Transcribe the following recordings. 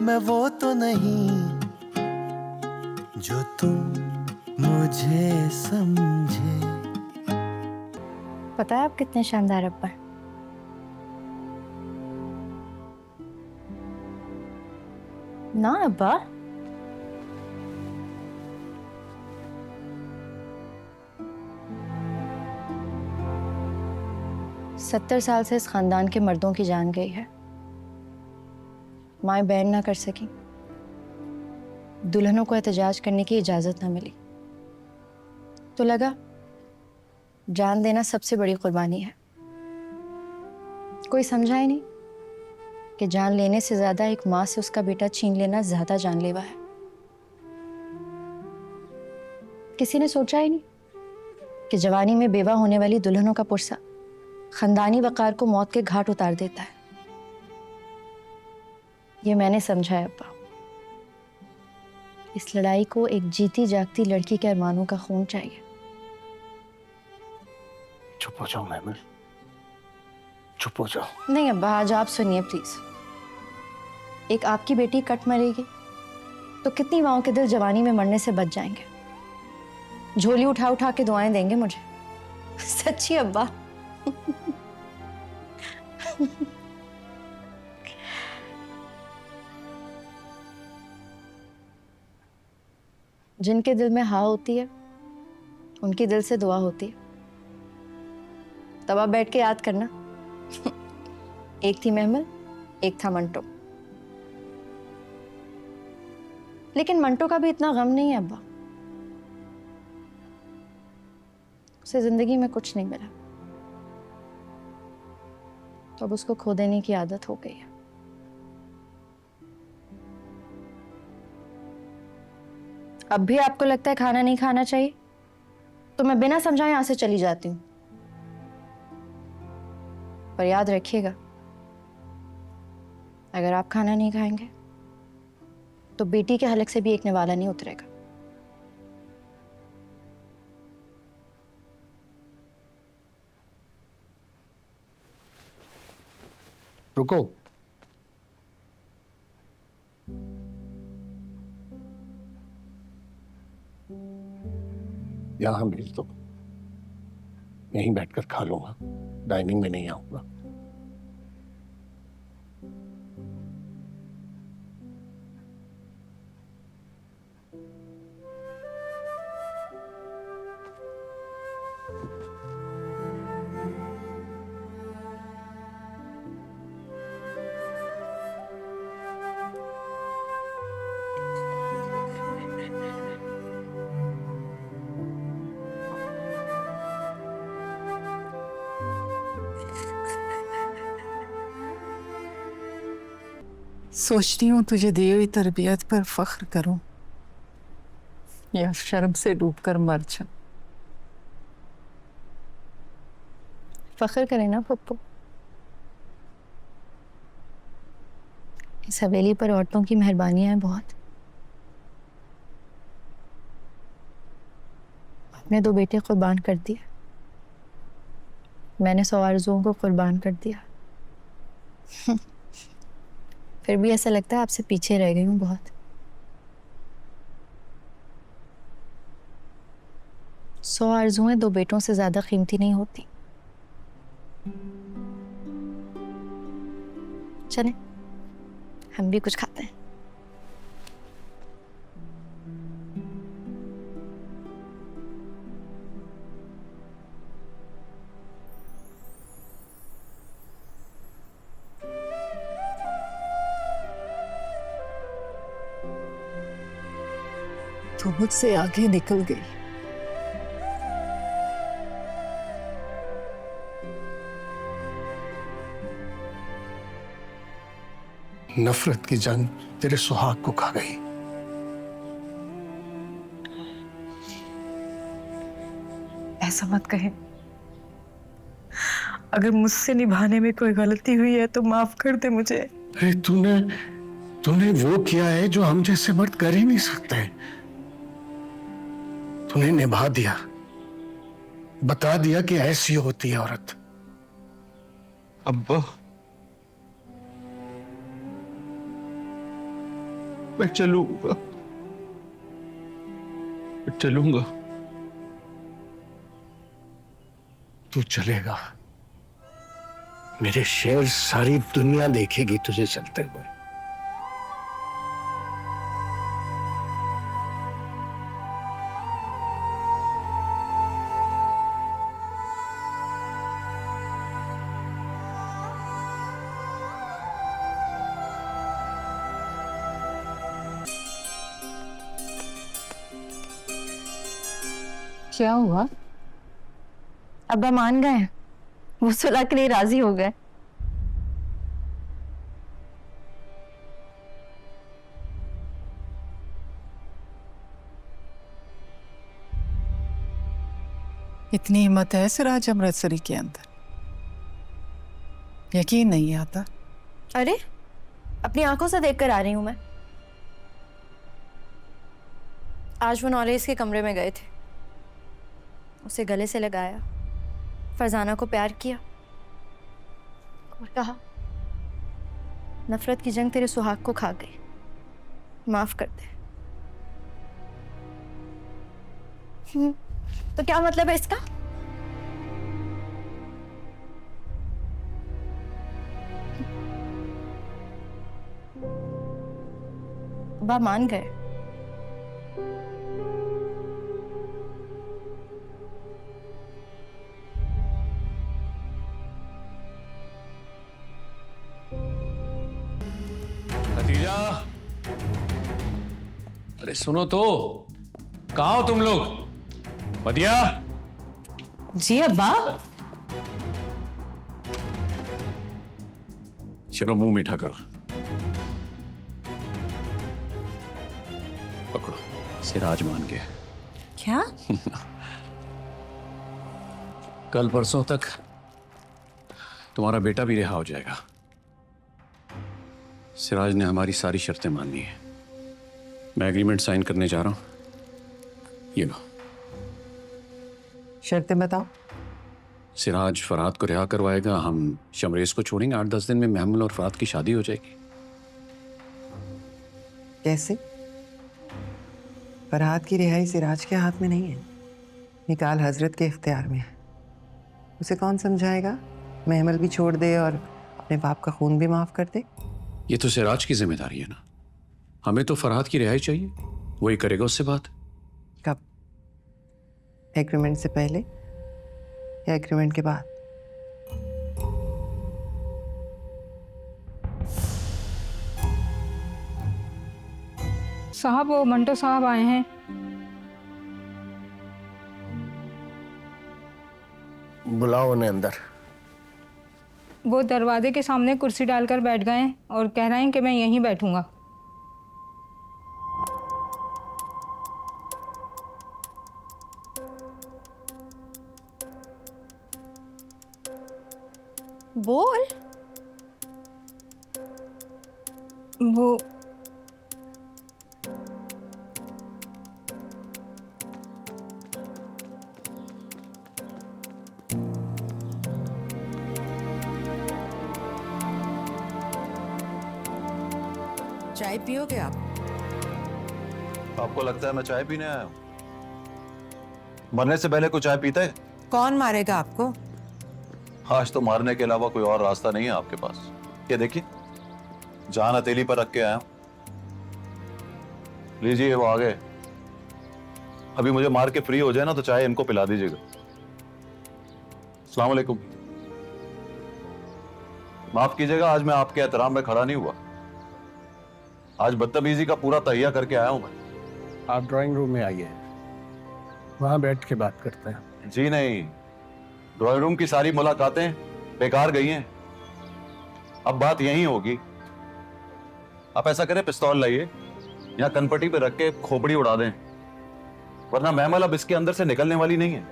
मैं वो तो नहीं जो तुम मुझे समझे। पता है आप कितने शानदार अब्बा हैं? ना अब्बा, सत्तर साल से इस खानदान के मर्दों की जान गई है। माएं बहन ना कर सकी, दुल्हनों को एहतजाज करने की इजाजत ना मिली, तो लगा जान देना सबसे बड़ी कुर्बानी है। कोई समझा ही नहीं कि जान लेने से ज्यादा एक माँ से उसका बेटा छीन लेना ज्यादा जानलेवा है। किसी ने सोचा ही नहीं कि जवानी में बेवा होने वाली दुल्हनों का पुरसा खानदानी वकार को मौत के घाट उतार देता है। ये मैंने समझा है अब्बा। इस लड़ाई को एक जीती जागती लड़की के अरमानों का खून चाहिए। चुप हो जाओ महमूद, चुप हो जाओ। नहीं अब्बा, आज आप सुनिए प्लीज। एक आपकी बेटी कट मरेगी तो कितनी माओं के दिल जवानी में मरने से बच जाएंगे। झोली उठा उठा के दुआएं देंगे मुझे। सच्ची अब्बा। जिनके दिल में हाँ होती है उनकी दिल से दुआ होती है। तब आप बैठ के याद करना। एक थी महमल, एक था मंटो। लेकिन मंटो का भी इतना गम नहीं है अब्बा। उसे जिंदगी में कुछ नहीं मिला तो अब उसको खो देने की आदत हो गई है। अब भी आपको लगता है खाना नहीं खाना चाहिए तो मैं बिना समझाए यहां से चली जाती हूँ। पर याद रखिएगा, अगर आप खाना नहीं खाएंगे तो बेटी के हलक से भी एक निवाला नहीं उतरेगा। रुको। यहाँ मिल दो, यहीं बैठकर खा लूंगा, डाइनिंग में नहीं आऊंगा। सोचती हूँ तुझे दी हुई तरबियत पर फख्र करूं या शर्म से डूबकर मर जाऊं। फख्र करें ना पप्पू। इस हवेली पर औरतों की मेहरबानियां हैं बहुत। आपने 2 बेटे कुर्बान कर दिए, मैंने 100 आरज़ुओं को कुर्बान कर दिया। फिर भी ऐसा लगता है आपसे पीछे रह गई हूँ बहुत। 100 आरज़ुएं 2 बेटों से ज्यादा कीमती नहीं होती। चलें, हम भी कुछ खाते हैं। तू मुझसे आगे निकल गई। नफरत की जंग तेरे सुहाग को खा गई। ऐसा मत कहे। अगर मुझसे निभाने में कोई गलती हुई है तो माफ कर दे मुझे। अरे तूने तूने वो किया है जो हम जैसे मर्द कर ही नहीं सकते। तूने निभा दिया, बता दिया कि ऐसी होती है औरत। अब्बा, मैं चलूंगा, चलूंगा। तू चलेगा, मेरे शेर सारी दुनिया देखेगी तुझे चलते हुए। क्या हुआ? अब्बा मान गए, वो सुलह के लिए राजी हो गए। इतनी हिम्मत है सिराज अमृतसरी के अंदर, यकीन नहीं आता। अरे अपनी आंखों से देखकर आ रही हूं मैं। आज वो नॉलेज के कमरे में गए थे, उसे गले से लगाया, फरजाना को प्यार किया और कहा नफरत की जंग तेरे सुहाग को खा गई, माफ कर दे। तो क्या मतलब है इसका? अब्बा मान गए। खदीजा, अरे सुनो तो, कहाँ हो तुम लोग? बदिया, जी अब्बा। चलो मुंह मीठा करो। पकड़ो, सिराज मान गया। क्या? कल परसों तक तुम्हारा बेटा भी रिहा हो जाएगा। सिराज ने हमारी सारी शर्तें मान ली हैं। मैं एग्रीमेंट साइन करने जा रहा हूं। ये लो। शर्तें बताओ। सिराज फरहाद को रिहा करवाएगा, हम शमरेज को छोड़ेंगे। 8-10 दिन में महमूल और फरहाद की शादी हो जाएगी। कैसे? फरहाद की रिहाई सिराज के हाथ में नहीं है, निकाल हजरत के इख्तियार में है। उसे कौन समझाएगा महमल भी छोड़ दे और अपने बाप का खून भी माफ कर दे? ये तो सिराज की जिम्मेदारी है ना। हमें तो फरहाद की रिहाई चाहिए, वही करेगा उससे बात। कब? एग्रीमेंट से पहले या एग्रीमेंट के बाद? साहब वो मंटो साहब आए हैं। बुलाओ उन्हें अंदर। वो दरवाजे के सामने कुर्सी डालकर बैठ गए हैं और कह रहे हैं कि मैं यहीं बैठूंगा। बोल। वो चाय पियोगे आप? आपको लगता है मैं चाय पीने आया हूँ? मरने से पहले कोई चाय पीता है? कौन मारेगा आपको? आज तो मारने के अलावा कोई और रास्ता नहीं है आपके पास। ये देखिए, जान हथेली पर रख के आया हूं। लीजिए, वो आ गए। अभी मुझे मार के फ्री हो जाए ना तो चाय इनको पिला दीजिएगा। अस्सलाम वालेकुम। माफ कीजिएगा, आज मैं आपके एहतराम में खड़ा नहीं हुआ। आज बदतमीजी का पूरा तहिया करके आया हूं मैं। आप ड्राइंग रूम में आइए, वहां बैठ के बात करते हैं। जी नहीं, ड्राइंग रूम की सारी मुलाकातें बेकार गई हैं। अब बात यहीं होगी। आप ऐसा करें, पिस्तौल लाइए, यहाँ कनपट्टी पे रख के खोपड़ी उड़ा दें, वरना महमल अब इसके अंदर से निकलने वाली नहीं है।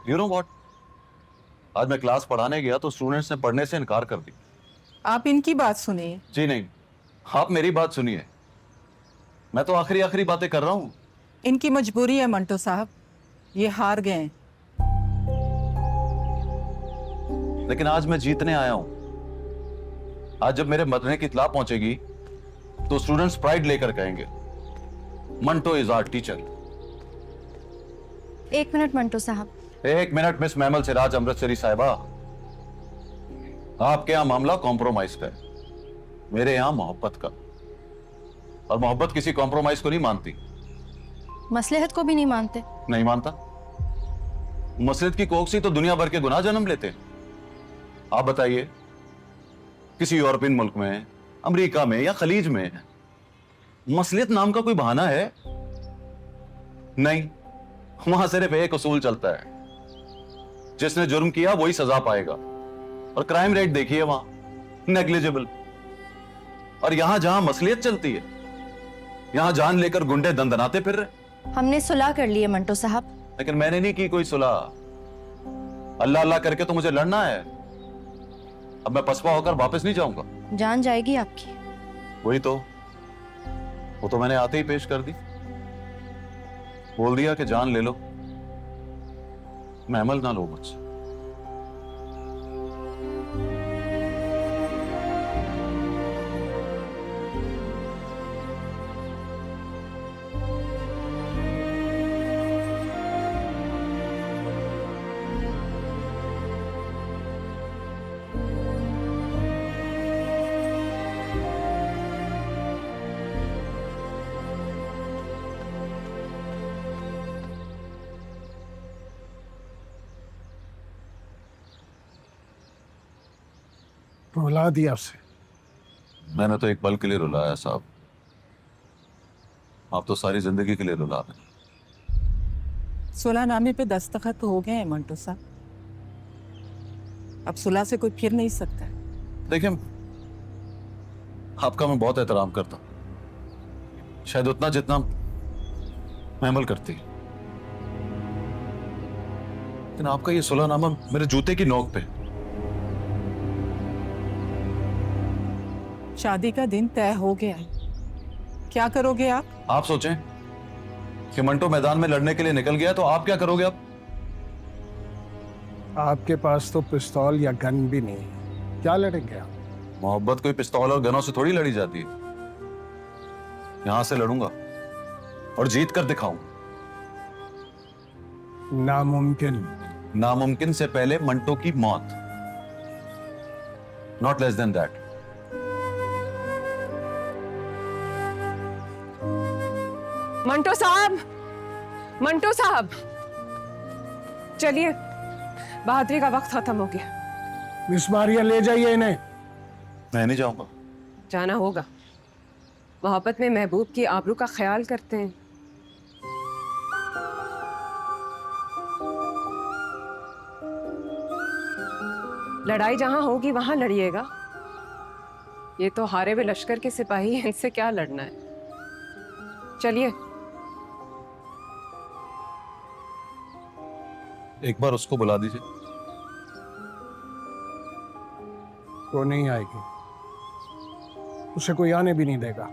यू नो व्हाट, आज मैं क्लास पढ़ाने गया तो स्टूडेंट्स ने पढ़ने से इनकार कर दी। आप इनकी बात सुनिए। जी नहीं, आप मेरी बात सुनिए। मैं तो आखिरी आखिरी बातें कर रहा हूं। इनकी मजबूरी है मंटो साहब, ये हार गए हैं। लेकिन आज मैं जीतने आया हूं। आज जब मेरे मरने की इत्तला पहुंचेगी तो स्टूडेंट्स प्राइड लेकर कहेंगे Manto is our teacher. 1 minute Manto साहब। 1 मिनट मिस मैमल सिराज अमृतसरी साहिबा, आपके यहां मामला कॉम्प्रोमाइज का है, मेरे यहां मोहब्बत का, और मोहब्बत किसी कॉम्प्रोमाइज को नहीं मानती। मसलहत को भी नहीं मानते? नहीं मानता। मसलहत की कोख से तो दुनिया भर के गुनाह जन्म लेते हैं। आप बताइए, किसी यूरोपियन मुल्क में, अमेरिका में या खलीज में मसलहत नाम का कोई बहाना है? नहीं, वहां सिर्फ एक उसूल चलता है, जिसने जुर्म किया वही सजा पाएगा, और क्राइम रेट देखिए वहां नेग्लिजिबल। और यहां जहां मसलियत चलती है, यहां जान लेकर गुंडे दंदनाते फिर रहे। हमने सुलह कर ली है मंटो साहब। लेकिन मैंने नहीं की कोई सुलह। अल्लाह अल्लाह करके तो मुझे लड़ना है। अब मैं पसपा होकर वापस नहीं जाऊंगा। जान जाएगी आपकी। वही तो, वो तो मैंने आते ही पेश कर दी, बोल दिया कि जान ले लो, महमल ना लो मुझसे। रुला दिया उसे। मैंने तो एक पल के लिए रुलाया साहब, आप तो सारी जिंदगी के लिए रुला रहे हैं। सुलहनामे पे दस्तखत हो गए हैं मंटो साहब, अब सुलह से कोई फिर नहीं सकता है। देखिए, आपका मैं बहुत एहतराम करता हूं, शायद उतना जितना महमल करती, लेकिन आपका ये सुलहनामा मेरे जूते की नोक पे। शादी का दिन तय हो गया है, क्या करोगे आप? आप सोचें कि मंटो मैदान में लड़ने के लिए निकल गया तो आप क्या करोगे? अब आपके पास तो पिस्तौल या गन भी नहीं है, क्या लड़ेंगे आप? मोहब्बत कोई पिस्तौल और गनों से थोड़ी लड़ी जाती है। यहां से लड़ूंगा और जीत कर दिखाऊंगा। नामुमकिन। नामुमकिन से पहले मंटो की मौत, not less than that. Manto साहब, मंटो साहब, चलिए, बहादुरी का वक्त खत्म हो गया। मिस मारिया, ले जाइए इन्हें। मैं नहीं जाऊंगा। जाना होगा, मोहब्बत में महबूब की आबरू का ख्याल करते हैं। लड़ाई जहां होगी वहां लड़िएगा, ये तो हारे हुए लश्कर के सिपाही हैं, इनसे क्या लड़ना है। चलिए। एक बार उसको बुला दीजिए। वो नहीं आएगी, उसे कोई आने भी नहीं देगा।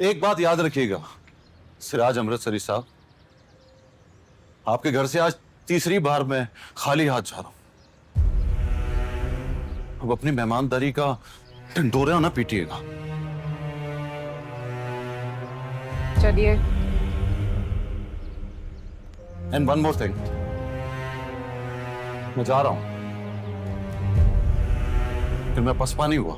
एक बात याद रखिएगा सिराज अमृतसरी साहब, आपके घर से आज तीसरी बार मैं खाली हाथ जा रहा हूं। अब अपनी मेहमानदारी का ढिंढोरा ना पीटिएगा। चलिए। एंड वन मोर थिंग, मैं जा रहा हूं, फिर मैं पसपा नहीं हुआ।